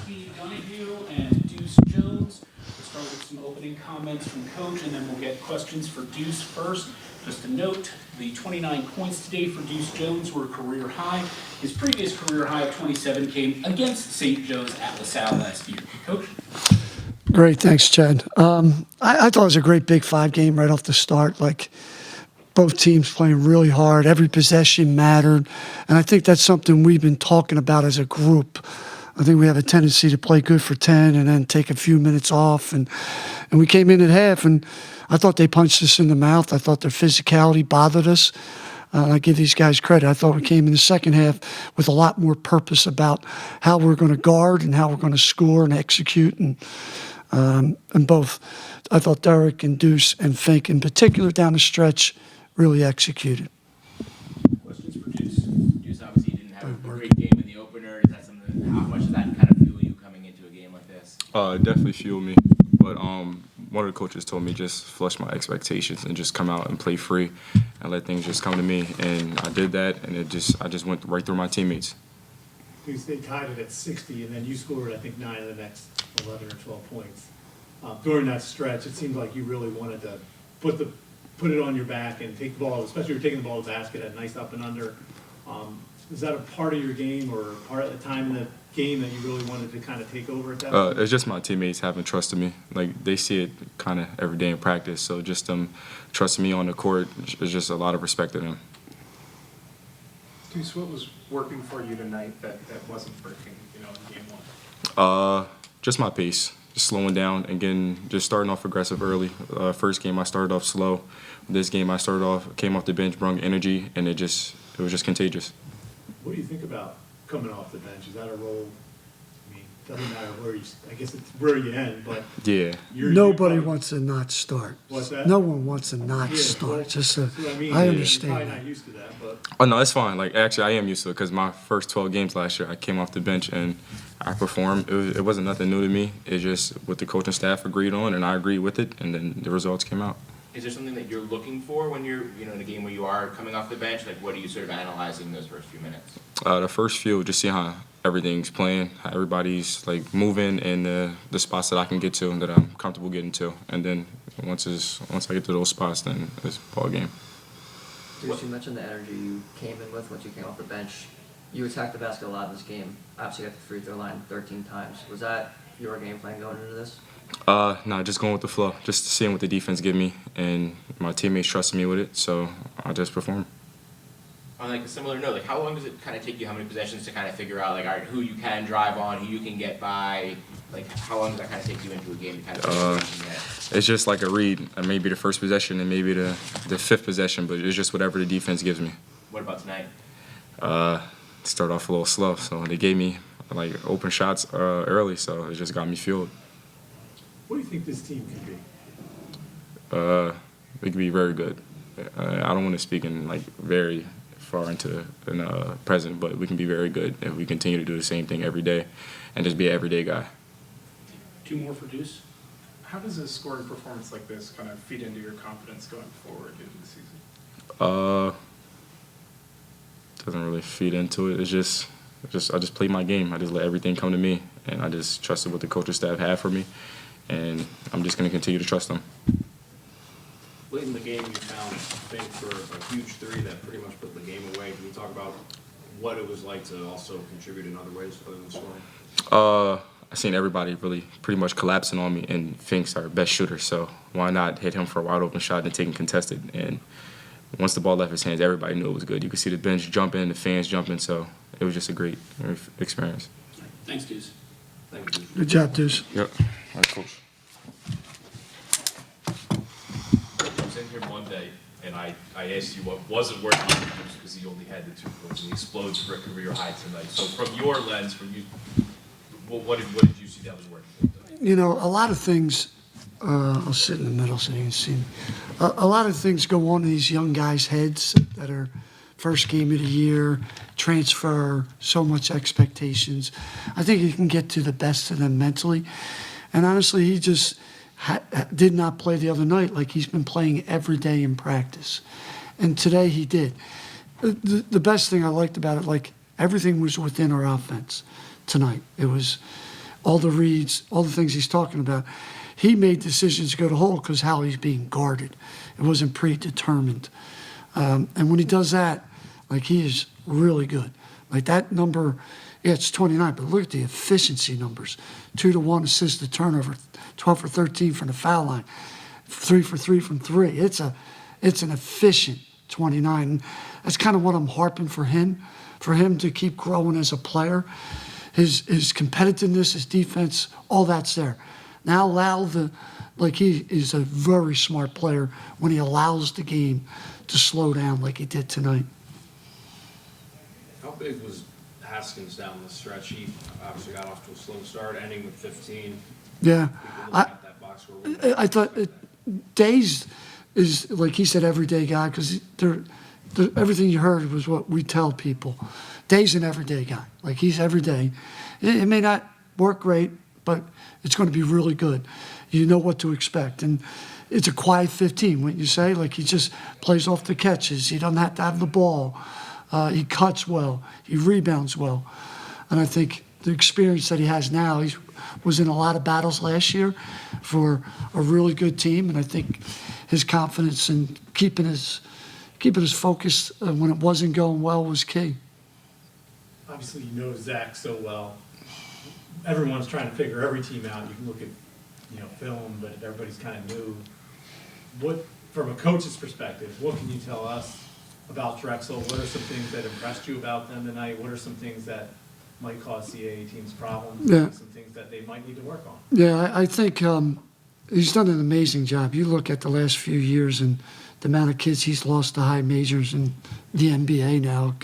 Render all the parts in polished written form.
Steve Donahue and Deuce Jones. We'll start with some opening comments from Coach, and then we'll get questions for Deuce first. Just a note, the 29 points today for Deuce Jones were a career high. His previous career high of 27 came against St. Joe's at LaSalle last year. Coach? Great, thanks, Chad. I thought it was a great Big Five game right off the start. Like, both teams playing really hard. Every possession mattered. And I think that's something we've been talking about as a group. I think we have a tendency to play good for 10 and then take a few minutes off. And we came in at half, and I thought they punched us in the mouth. I thought their physicality bothered us. I give these guys credit. I thought we came in the second half with a lot more purpose about how we're going to guard and how we're going to score and execute. And both, I thought Derek and Deuce and Fink in particular down the stretch really executed. Questions for Deuce? Deuce obviously didn't have a great game in the opener. Is that something? How much does that kind of fuel you coming into a game like this? Definitely fueled me. But one of the coaches told me just flush my expectations and just come out and play free and let things just come to me. And I did that, and I just went right through my teammates. They tied it at 60, and then you scored, I think, 9 of the next 11 or 12 points. During that stretch, it seemed like you really wanted to put it on your back and take the ball, especially if you're taking the ball to the basket, had nice up and under. Is that a part of your game or part of the time in the game that you really wanted to kind of take over at that point? It's just my teammates having trust in me. Like, they see it kind of every day in practice. So just them trusting me on the court is just a lot of respect to them. Deuce, what was working for you tonight that wasn't working, in game one? Just my pace, just slowing down and just starting off aggressive early. First game I started off slow. This game I came off the bench, brought energy, and it was just contagious. What do you think about coming off the bench? Is that a role? I mean, doesn't matter where I guess it's where you end, but yeah. Nobody wants to not start. What's that? No one wants to not start. I understand. You're probably not used to that, but Oh, no, it's fine. Like, actually, I am used to it because my first 12 games last year, I came off the bench and I performed. It wasn't nothing new to me. It's just what the coaching staff agreed on, and I agreed with it, and then the results came out. Is there something that you're looking for when you're, in a game where you are coming off the bench? Like, what are you sort of analyzing those first few minutes? The first few, just see how everything's playing, how everybody's like moving, and the spots that I can get to and that I'm comfortable getting to. And then once I get to those spots, then it's ball game. Deuce, you mentioned the energy you came in with once you came off the bench. You attacked the basket a lot in this game. Obviously, you got the free throw line 13 times. Was that your game plan going into this? No, just going with the flow, just seeing what the defense give me, and my teammates trusted me with it, so I just perform. On like a similar note, like how long does it kind of take you, how many possessions to kind of figure out, like, all right, who you can drive on, who you can get by? Like, how long does that kind of take you into a game to kind of It's just like a read, maybe the first possession and maybe the fifth possession, but it's just whatever the defense gives me. What about tonight? Start off a little slow, so they gave me like open shots early, so it just got me fueled. what do you think this team can be? It could be very good. I don't want to speak in like very far into present, but we can be very good if we continue to do the same thing every day and just be an everyday guy. 2 more for Deuce. How does a scoring performance like this kind of feed into your confidence going forward into the season? Doesn't really feed into it. It's just I just play my game. I just let everything come to me, and I just trusted what the coaching staff had for me, and I'm just going to continue to trust them. Late in the game, you found Fink for a huge 3 that pretty much put the game away. Can you talk about what it was like to also contribute in other ways other than scoring? I seen everybody really pretty much collapsing on me, and Fink's our best shooter, so why not hit him for a wide open shot and take him contested? And once the ball left his hands, everybody knew it was good. You could see the bench jumping, the fans jumping, so it was just a great experience. Thanks, Deuce. Thank you. Good job, Deuce. Yep. All right, coach. I was in here Monday, and I asked you what wasn't working for Deuce because he only had the 2 points, and he explodes for a career high tonight. So from your lens, from you, what did you see that was working for tonight? A lot of things, I'll sit in the middle so you can see me. A lot of things go on in these young guys' heads that are first game of the year, transfer, so much expectations. I think he can get to the best of them mentally. And honestly, he just did not play the other night like he's been playing every day in practice. And today he did. The best thing I liked about it, like everything was within our offense tonight. It was all the reads, all the things he's talking about. He made decisions to go to hole because how he's being guarded. It wasn't predetermined. And when he does that, like, he is really good. Like that number, yeah, it's 29, but look at the efficiency numbers. 2 to 1 assist to turnover, 12 for 13 from the foul line, 3 for 3 from 3. It's an efficient 29. And that's kind of what I'm harping for him to keep growing as a player. His competitiveness, his defense, all that's there. Now he is a very smart player when he allows the game to slow down like he did tonight. How big was Haskins down the stretch? He obviously got off to a slow start, ending with 15. Yeah, People looking at that box score. I thought Days is, like he said, everyday guy, because everything you heard was what we tell people. Days an everyday guy. Like, he's every day. It may not work great, but it's going to be really good. You know what to expect. And it's a quiet 15, wouldn't you say? Like, he just plays off the catches. He doesn't have to have the ball. He cuts well. He rebounds well. And I think the experience that he has now, he was in a lot of battles last year for a really good team. And I think his confidence in keeping his focus when it wasn't going well was key. Obviously, you know Zach so well. Everyone's trying to figure every team out. You can look at, film, but everybody's kind of new. What, from a coach's perspective, what can you tell us about Drexel? What are some things that impressed you about them tonight? What are some things that might cause CAA teams problems? Yeah. Some things that they might need to work on? Yeah, I think he's done an amazing job. You look at the last few years and the amount of kids he's lost to high majors in the NBA now,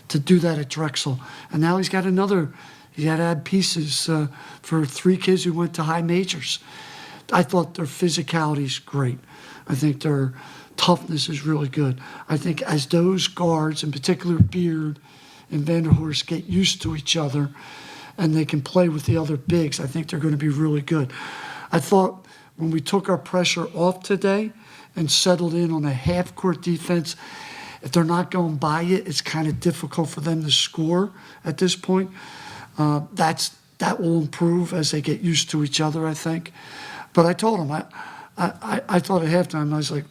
to do that at Drexel. And now he had to add pieces for 3 kids who went to high majors. I thought their physicality is great. I think their toughness is really good. I think as those guards, in particular Beard and Vanderhorst, get used to each other and they can play with the other bigs, I think they're going to be really good. I thought when we took our pressure off today and settled in on a half-court defense, if they're not going by it, it's kind of difficult for them to score at this point. That will improve as they get used to each other, I think. But I told them, I thought at halftime, I was like,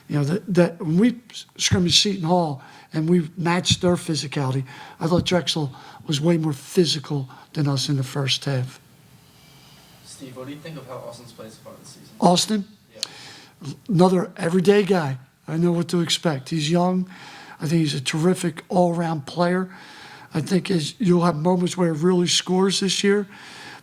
that when we scrimmaged Seton Hall and we matched their physicality, I thought Drexel was way more physical than us in the first half. Steve, what do you think of how Austin's played so far this season? Austin? Yeah. Another everyday guy. I know what to expect. He's young. I think he's a terrific all-around player. I think you'll have moments where he really scores this year,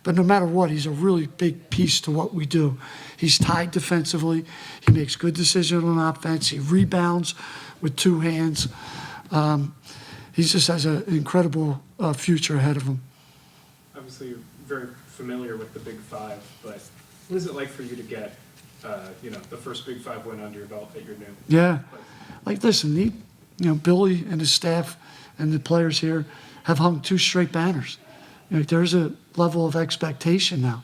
but no matter what, he's a really big piece to what we do. He's tied defensively. He makes good decisions on offense. He rebounds with 2 hands. He just has an incredible future ahead of him. Obviously, you're very familiar with the Big Five, but what is it like for you to get, the first Big Five win under your belt at your new? Yeah. Like, listen, Billy and his staff and the players here have hung 2 straight banners. There's a level of expectation now.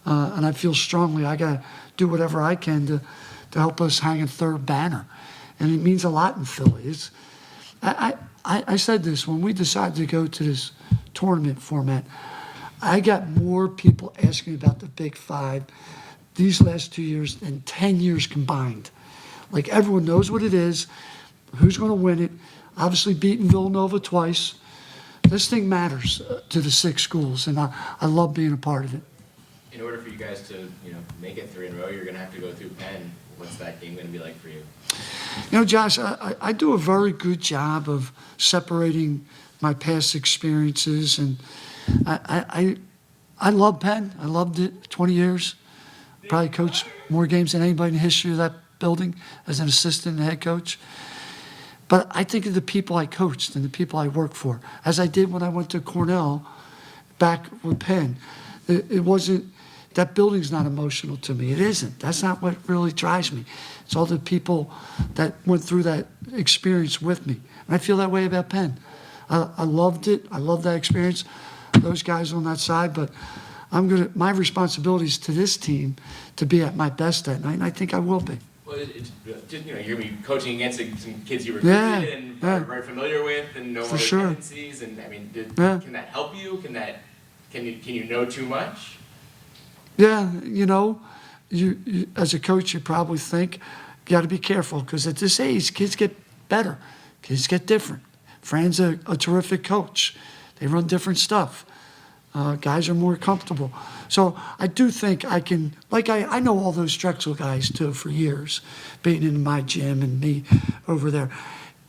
And I feel strongly I got to do whatever I can to help us hang a 3rd banner. And it means a lot in Philly. I said this when we decided to go to this tournament format. I got more people asking about the Big Five these last 2 years than 10 years combined. Like, everyone knows what it is, who's going to win it. Obviously beating Villanova twice. This thing matters to the 6 schools, and I love being a part of it. In order for you guys to, make it 3 in a row, you're going to have to go through Penn. What's that game going to be like for you? Josh, I do a very good job of separating my past experiences, and I love Penn. I loved it 20 years. Probably coached more games than anybody in the history of that building as an assistant and head coach. But I think of the people I coached and the people I worked for, as I did when I went to Cornell back with Penn. It wasn't, that building's not emotional to me. It isn't. That's not what really drives me. It's all the people that went through that experience with me. And I feel that way about Penn. I loved it. I loved that experience, those guys on that side. But my responsibility is to this team to be at my best that night, and I think I will be. Well, you're going to be coaching against some kids you recruited and are very familiar with and know For their sure. tendencies. And, can that help you? Can that can you know too much? Yeah, you as a coach, you probably think you got to be careful because at this age, kids get better, kids get different. Fran's a terrific coach. They run different stuff. Guys are more comfortable. So I do think I can, I know all those Drexel guys too for years, being in my gym and me over there.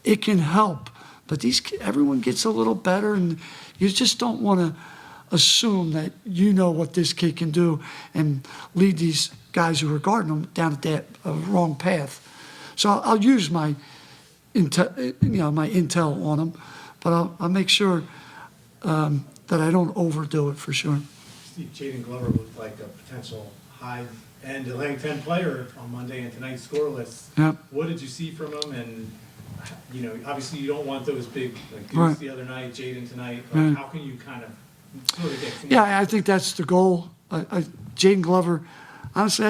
It can help, but everyone gets a little better, and you just don't want to assume that you know what this kid can do and lead these guys who are guarding them down that wrong path. So I'll use my intel on them, but I'll make sure that I don't overdo it for sure. Steve, Jaden Glover looked like a potential high-end Atlantic 10 player on Monday and tonight's scoreless. Yep. What did you see from him? And, obviously you don't want those big, like Deuce Right. the other night, Jaden tonight. Right. How can you kind of sort of get some... Yeah, I think that's the goal. Jaden Glover, honestly,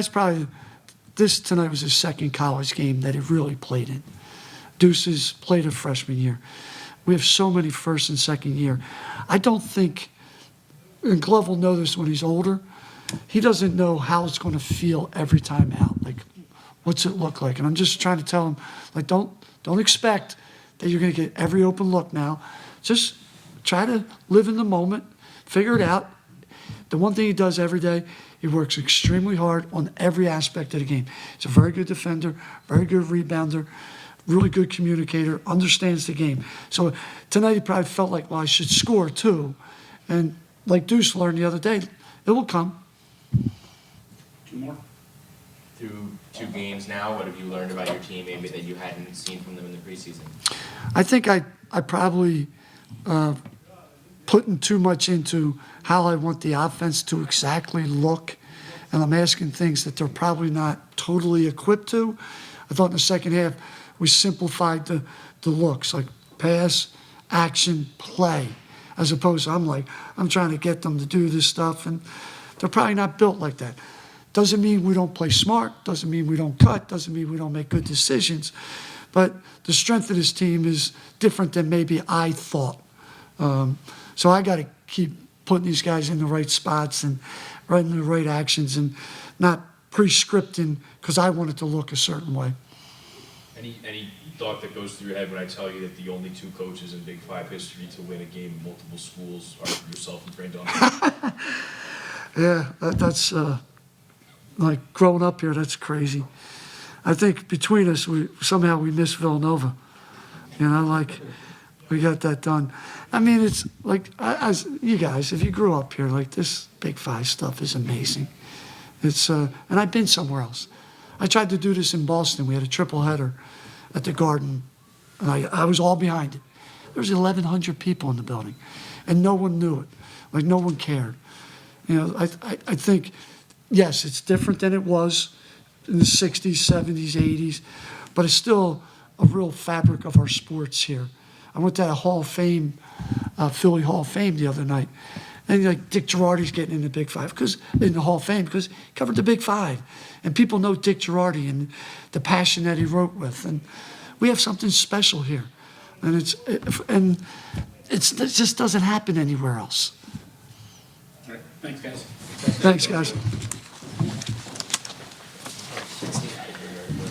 this tonight was his second college game that he really played in. Deuce's played a freshman year. We have so many first and second year. I don't think, and Glove will know this when he's older, he doesn't know how it's going to feel every time out. Like, what's it look like? And I'm just trying to tell him, don't expect that you're going to get every open look now. Just try to live in the moment, figure it out. The one thing he does every day, he works extremely hard on every aspect of the game. He's a very good defender, very good rebounder, really good communicator, understands the game. So tonight he probably felt like, well, I should score too. And like Deuce learned the other day, it will come. 2 more. Through 2 games now, what have you learned about your team maybe that you hadn't seen from them in the preseason? I think I probably putting too much into how I want the offense to exactly look, and I'm asking things that they're probably not totally equipped to. I thought in the second half we simplified the looks, like pass, action, play, as opposed to I'm trying to get them to do this stuff, and they're probably not built like that. Doesn't mean we don't play smart, doesn't mean we don't cut, doesn't mean we don't make good decisions, but the strength of this team is different than maybe I thought. So I got to keep putting these guys in the right spots and running the right actions and not pre-scripting because I want it to look a certain way. Any thought that goes through your head when I tell you that the only 2 coaches in Big 5 history to win a game in multiple schools are yourself and Fran Dunn? Yeah, that's like growing up here, that's crazy. I think between us, we missed Villanova. We got that done. I mean, it's like, as you guys, if you grew up here, like this Big 5 stuff is amazing. It's and I've been somewhere else. I tried to do this in Boston. We had a triple header at the Garden, and I was all behind it. There was 1,100 people in the building, and no one knew it. Like, no one cared. I think, yes, it's different than it was in the 60s, 70s, 80s, but it's still a real fabric of our sports here. I went to a Hall of Fame, Philly Hall of Fame the other night, and like Dick Girardi's getting in the Big 5 in the Hall of Fame because he covered the Big 5, and people know Dick Girardi and the passion that he wrote with, and we have something special here, and it just doesn't happen anywhere else. All right, thanks, guys. Thanks, guys.